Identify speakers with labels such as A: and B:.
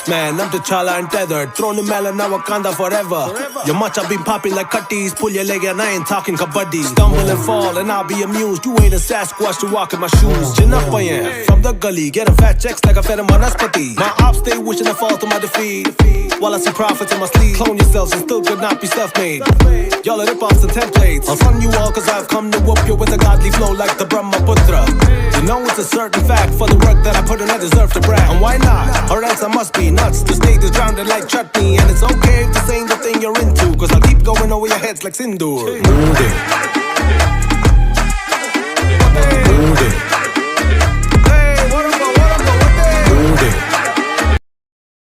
A: Man, I'm T'Challa and tethered. Thrown in melon, now Wakanda forever. Your matcha been popping like cutties. Pull your leg and I ain't talking kabaddi. Stumble and fall and I'll be amused. You ain't a Sasquatch to walk in my shoes. Chin up I am, from the gully. Getting fat checks like I fed him Manaspati. My ops stay wishing to fall to my defeat. While I see profits in my sleeve. Clone yourselves and still could not be self-made. Y'all are rip-offs and templates. I'll fund you all cause I've come to whoop you with a godly flow like the Brahmaputra. You know it's a certain fact. For the work that I put in I deserve to brag. And why not? Or else I must be nuts. The stage is drowned like chutney. And it's okay if this ain't the thing you're into. Cause I'll keep going over your heads like Sindoor. Moodu.